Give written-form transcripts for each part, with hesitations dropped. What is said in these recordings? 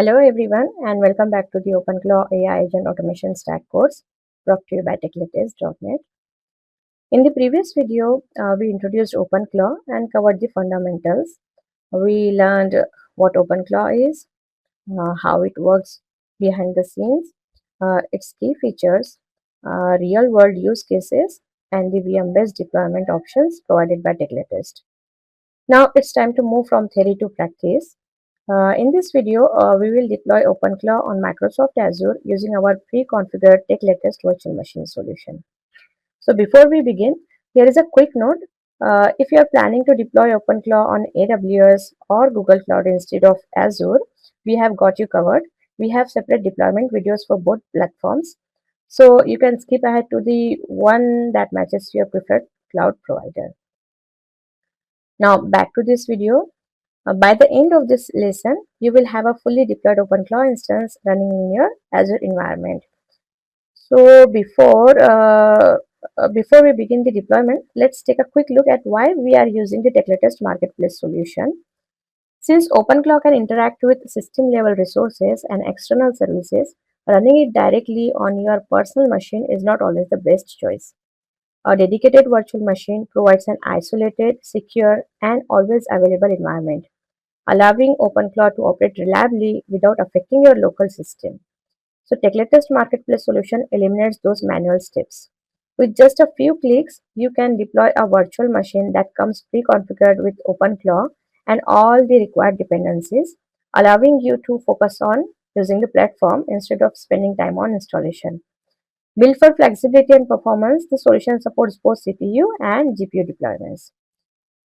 Hello everyone and welcome back to the OpenClaw AI Agent Automation Stack course brought to you by Techlatest.net. In the previous video, we introduced OpenClaw and covered the fundamentals. We learned what OpenClaw is, how it works behind the scenes, its key features, real-world use cases, and the VM-based deployment options provided by Techlatest. Now it's time to move from theory to practice. In this video, we will deploy OpenClaw on Microsoft Azure using our pre-configured Techlatest virtual machine solution. So before we begin, here is a quick note. If you are planning to deploy OpenClaw on AWS or Google Cloud instead of Azure, we have got you covered. We have separate deployment videos for both platforms. So you can skip ahead to the one that matches your preferred cloud provider. Now back to this video. By the end of this lesson, you will have a fully deployed OpenClaw instance running in your Azure environment. So before we begin the deployment, let's take a quick look at why we are using the Techlatest Marketplace solution. Since OpenClaw can interact with system-level resources and external services, running it directly on your personal machine is not always the best choice. A dedicated virtual machine provides an isolated, secure, and always available environment, allowing OpenClaw to operate reliably without affecting your local system. So Techlatest Marketplace solution eliminates those manual steps. With just a few clicks, you can deploy a virtual machine that comes pre-configured with OpenClaw and all the required dependencies, allowing you to focus on using the platform instead of spending time on installation. Built for flexibility and performance, the solution supports both CPU and GPU deployments.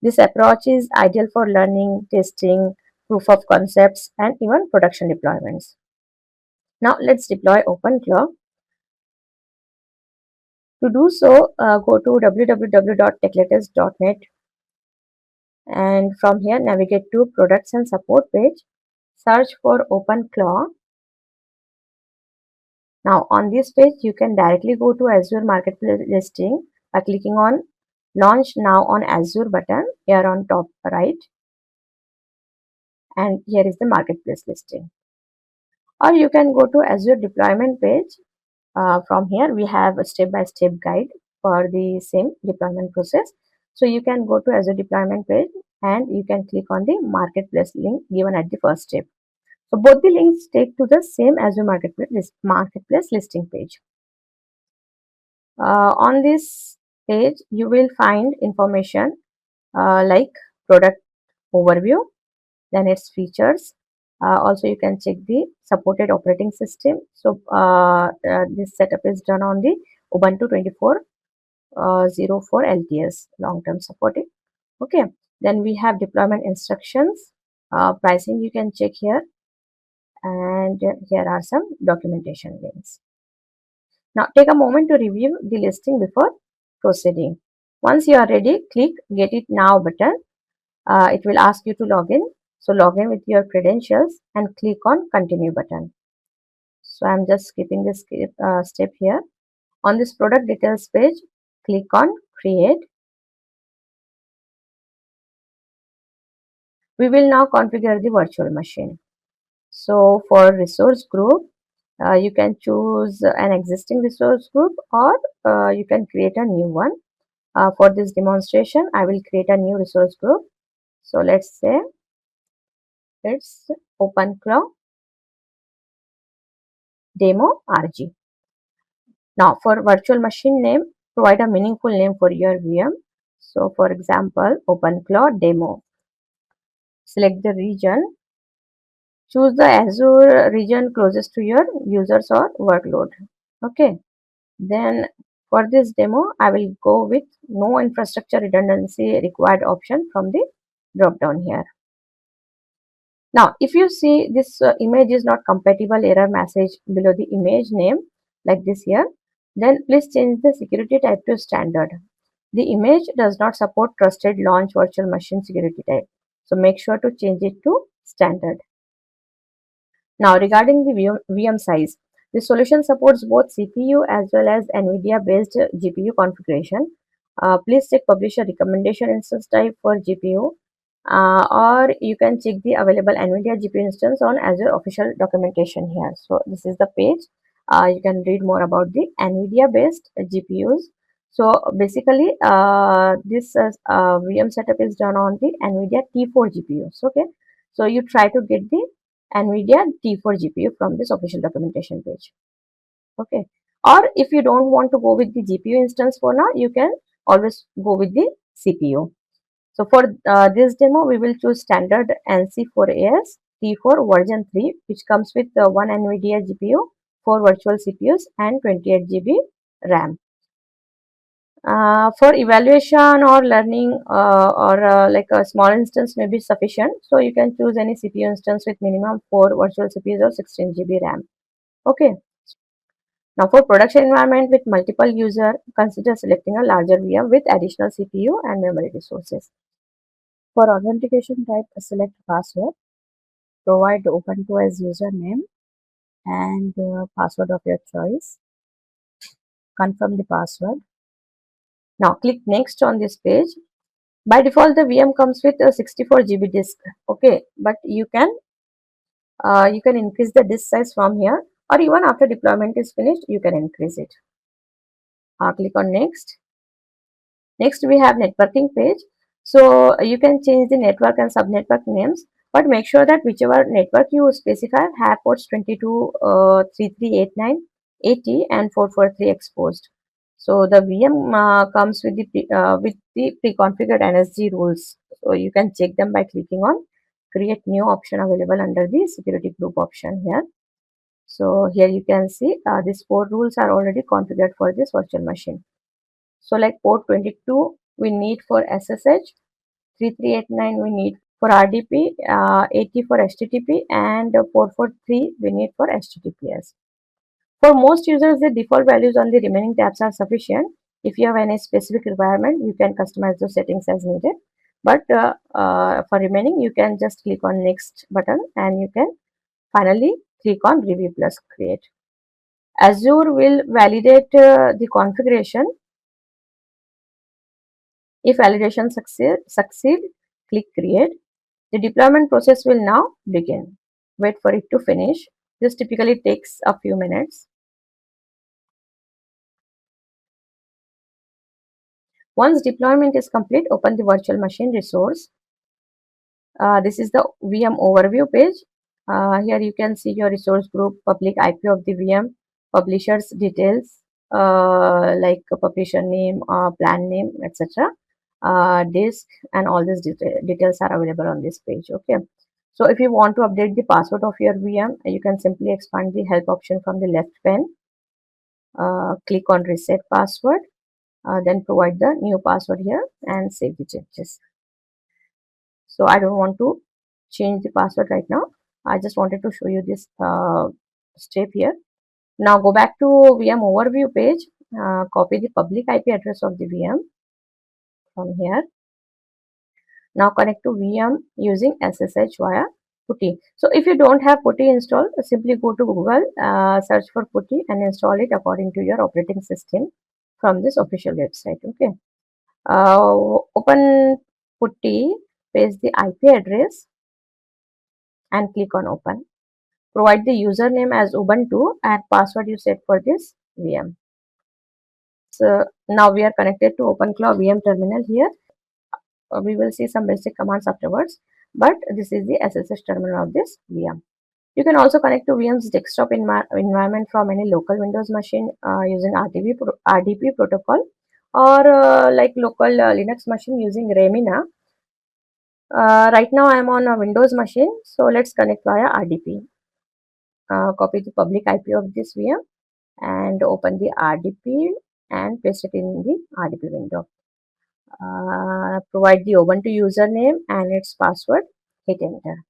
This approach is ideal for learning, testing, proof of concepts, and even production deployments. Now let's deploy OpenClaw. To do so, go to www.techlatest.net and from here navigate to Products and Support page. Search for OpenClaw. Now on this page, you can directly go to Azure Marketplace listing by clicking on Launch Now on Azure button here on top right. And here is the marketplace listing. Or you can go to Azure deployment page. From here we have a step-by-step guide for the same deployment process. So you can go to Azure deployment page and you can click on the marketplace link given at the first step. So both the links take to the same Azure marketplace listing page. On this page you will find information like product overview, then its features. Also you can check the supported operating system. So this setup is done on the Ubuntu 24.04 LTS long-term supporting. Okay, then we have deployment instructions, pricing you can check here, and here are some documentation links. Now take a moment to review the listing before proceeding. Once you are ready, click Get It Now button. It will ask you to log in. So log in with your credentials and click on Continue button. So I'm just skipping this step here. On this product details page, click on Create. We will now configure the virtual machine. So for resource group, you can choose an existing resource group or you can create a new one. For this demonstration, I will create a new resource group. So let's say it's OpenClaw Demo RG. Now for virtual machine name, provide a meaningful name for your VM. So for example, OpenClaw Demo. Select the region. Choose the Azure region closest to your users or workload. Okay. Then for this demo, I will go with no infrastructure redundancy required option from the drop down here. Now, if you see this image is not compatible error message below the image name like this here, then please change the security type to standard. The image does not support trusted launch virtual machine security type. So make sure to change it to standard. Now regarding the VM size, the solution supports both CPU as well as NVIDIA based GPU configuration. Please check publisher recommendation instance type for GPU. or you can check the available NVIDIA GPU instance on Azure official documentation here. So this is the page. You can read more about the NVIDIA based GPUs. So basically, this VM setup is done on the NVIDIA T4 GPUs. Okay, so you try to get the NVIDIA T4 GPU from this official documentation page. Okay, or if you don't want to go with the GPU instance for now, you can always go with the CPU. So for this demo, we will choose standard NC4AS T4 version 3, which comes with one NVIDIA GPU, 4 virtual CPUs, and 28 GB RAM. For evaluation or learning or like a small instance may be sufficient. So you can choose any CPU instance with minimum 4 virtual CPUs or 16 GB RAM. Okay. Now for production environment with multiple user, consider selecting a larger VM with additional CPU and memory resources. For authentication type, select password. Provide OpenClaw as username and password of your choice. Confirm the password. Now click next on this page. By default, the VM comes with a 64 GB disk. Okay, but you can increase the disk size from here, or even after deployment is finished, you can increase it. Click on next. Next, we have networking page. So you can change the network and subnetwork names, but make sure that whichever network you specify have ports 22, 3389, 80, and 443 exposed. So the VM comes with the pre-configured NSG rules. So you can check them by clicking on create new option available under the security group option here. So here you can see these 4 rules are already configured for this virtual machine. So like port 22 we need for SSH, 3389 we need for RDP, 80 for HTTP, and 443 we need for HTTPS. For most users, the default values on the remaining tabs are sufficient. If you have any specific requirement, you can customize those settings as needed. But for remaining, you can just click on next button and you can finally click on review plus create. Azure will validate the configuration. If validation succeed, click create. The deployment process will now begin. Wait for it to finish. This typically takes a few minutes. Once deployment is complete, open the virtual machine resource. This is the VM overview page. Here you can see your resource group, public IP of the VM, publishers details like publisher name, plan name, etc. Disk and all these details are available on this page. Okay. So if you want to update the password of your VM, you can simply expand the help option from the left pane. Click on reset password. Then provide the new password here and save the changes. So I don't want to change the password right now. I just wanted to show you this step here. Now go back to VM overview page. Copy the public IP address of the VM from here. Now connect to VM using SSH via PuTTY. So if you don't have PuTTY installed, simply go to Google, search for PuTTY and install it according to your operating system from this official website. Okay. Open PuTTY, paste the IP address and click on open. Provide the username as Ubuntu and password you set for this VM. So now we are connected to OpenClaw VM terminal here. We will see some basic commands afterwards, but this is the SSH terminal of this VM. You can also connect to VM's desktop environment from any local Windows machine using RDP protocol, or like local Linux machine using Remina. Right now I am on a Windows machine, so let's connect via RDP. Copy the public IP of this VM and open the RDP and paste it in the RDP window. Provide the Ubuntu username and its password. Hit enter.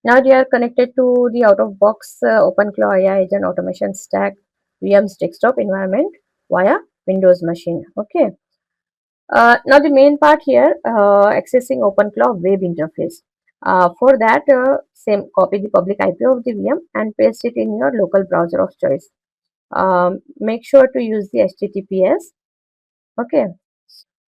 Now they are connected to the out-of-box OpenClaw AI agent automation stack VM's desktop environment via Windows machine. Okay. Now the main part here, accessing OpenClaw web interface. For that, same copy the public IP of the VM and paste it in your local browser of choice. Make sure to use the HTTPS. Okay.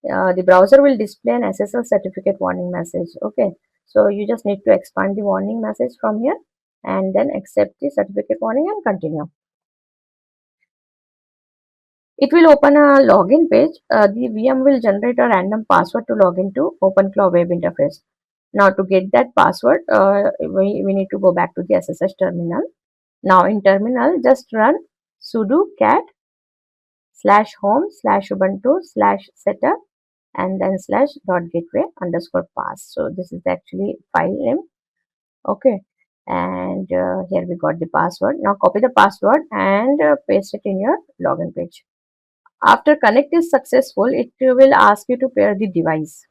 the browser will display an SSL certificate warning message. Okay, so you just need to expand the warning message from here and then accept the certificate warning and continue. It will open a login page. The VM will generate a random password to log into OpenClaw web interface. Now to get that password, we need to go back to the SSH terminal. Now in terminal, just run sudo cat /home/ubuntu/setup and then /.gateway_pass. So this is actually file name. Okay, and here we got the password. Now copy the password and paste it in your login page. After connect is successful, it will ask you to pair the device.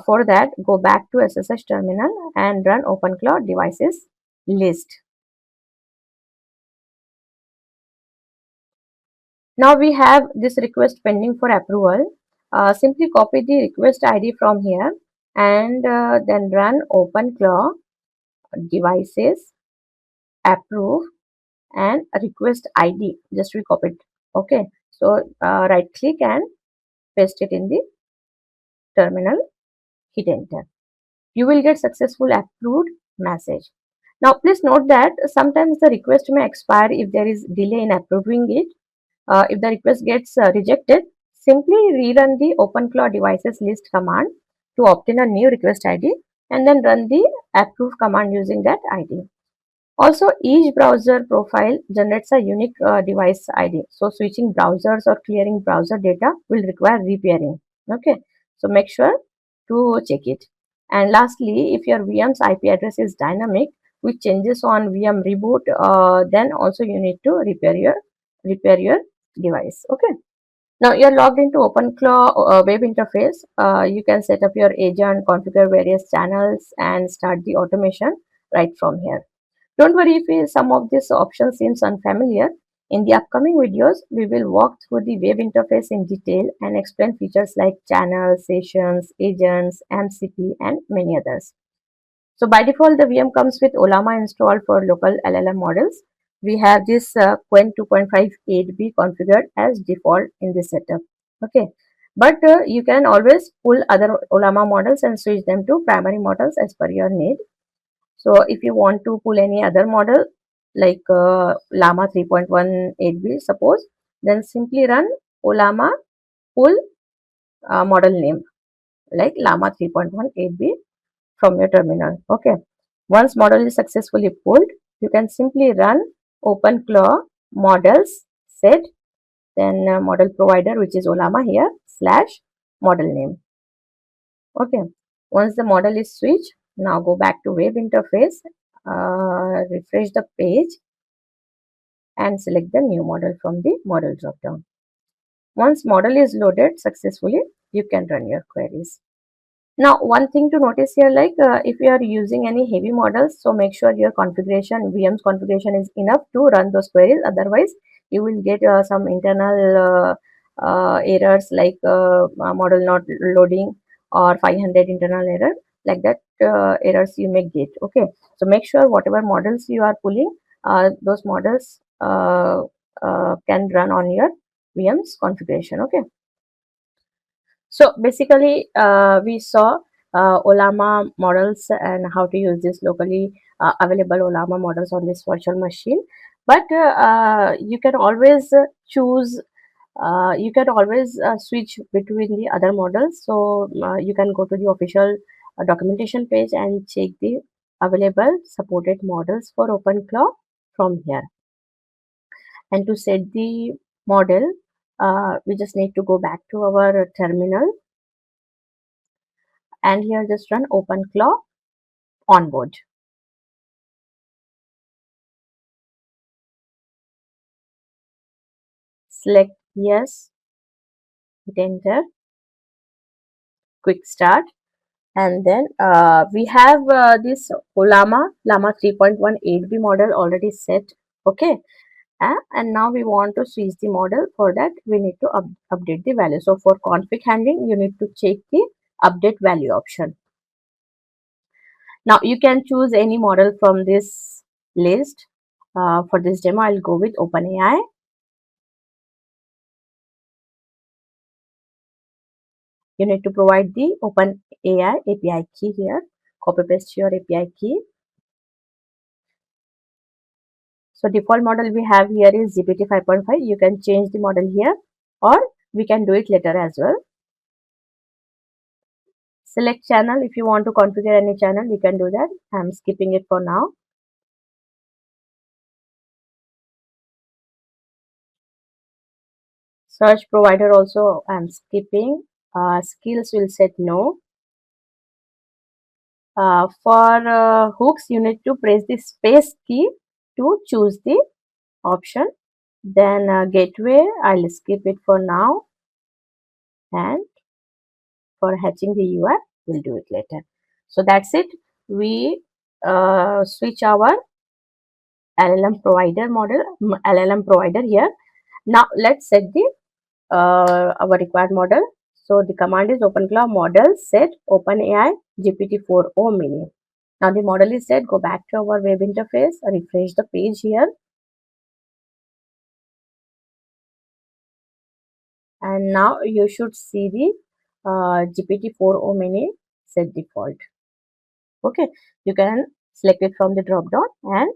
For that, go back to SSH terminal and run OpenClaw devices list. Now we have this request pending for approval. Simply copy the request ID from here and then run OpenClaw devices approve and request ID. Just we copy it. Okay. So right click and paste it in the terminal. Hit enter. You will get successful approved message. Now please note that sometimes the request may expire if there is delay in approving it. If the request gets rejected, simply rerun the OpenClaw devices list command to obtain a new request ID and then run the approve command using that ID. Also, each browser profile generates a unique device ID. So switching browsers or clearing browser data will require repairing. Okay, so make sure to check it. And lastly, if your VM's IP address is dynamic, which changes on VM reboot, then also you need to repair your device. Okay. Now you're logged into OpenClaw web interface. You can set up your agent, configure various channels, and start the automation right from here. Don't worry if some of these options seems unfamiliar. In the upcoming videos, we will walk through the web interface in detail and explain features like channels, sessions, agents, MCP, and many others. So by default, the VM comes with Ollama installed for local LLM models. We have this Qwen 2.58b configured as default in this setup. Okay, but you can always pull other Ollama models and switch them to primary models as per your need. So if you want to pull any other model like Llama 3.18b suppose, then simply run Ollama pull model name like Llama 3.18b from your terminal. Okay. Once model is successfully pulled, you can simply run OpenClaw models set, then model provider, which is Ollama here, /model name. Okay. Once the model is switched, now go back to web interface, refresh the page and select the new model from the model drop down. Once model is loaded successfully, you can run your queries. Now, one thing to notice here, like if you are using any heavy models, so make sure your configuration, VM's configuration is enough to run those queries. Otherwise, you will get some internal errors like model not loading or 500 internal error, like that errors you may get. Okay, so make sure whatever models you are pulling, those models can run on your VM's configuration. Okay. So basically, we saw Ollama models and how to use this locally available Ollama models on this virtual machine. But you can always choose, you can always switch between the other models. So you can go to the official documentation page and check the available supported models for OpenClaw from here. And to set the model, we just need to go back to our terminal and here just run OpenClaw onboard. Select yes, hit enter, quick start, and then we have this Llama 3.18b model already set. Okay, and now we want to switch the model. For that we need to update the value. So for config handling, you need to check the update value option. Now you can choose any model from this list. For this demo, I'll go with OpenAI. You need to provide the OpenAI API key here. Copy paste your API key. So default model we have here is GPT 5.5. You can change the model here, or we can do it later as well. Select channel. If you want to configure any channel, you can do that. I'm skipping it for now. Search provider also I'm skipping. Skills will set no. For hooks, you need to press the space key to choose the option. Then gateway, I'll skip it for now. And for hatching the UI, we'll do it later. So that's it. We switch our LLM provider model, LLM provider here. Now let's set the our required model. So the command is OpenClaw model set OpenAI GPT-4o mini. Now the model is set. Go back to our web interface, refresh the page here, and now you should see the GPT-4o mini set default. Okay, you can select it from the drop down and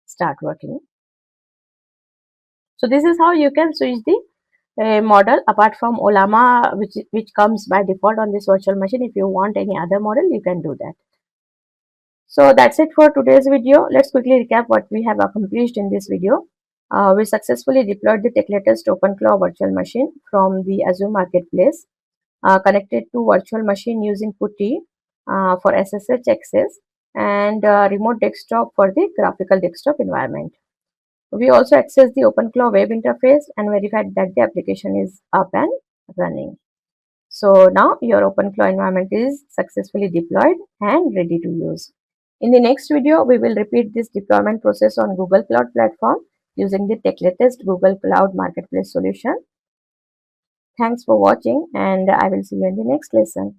start working. So this is how you can switch the model apart from Ollama, which comes by default on this virtual machine. If you want any other model, you can do that. So that's it for today's video. Let's quickly recap what we have accomplished in this video. We successfully deployed the Techlatest OpenClaw virtual machine from the Azure Marketplace, connected to virtual machine using PuTTY for SSH access, and remote desktop for the graphical desktop environment. We also accessed the OpenClaw web interface and verified that the application is up and running. So now your OpenClaw environment is successfully deployed and ready to use. In the next video, we will repeat this deployment process on Google Cloud Platform using the Techlatest Google Cloud Marketplace solution. Thanks for watching, and I will see you in the next lesson.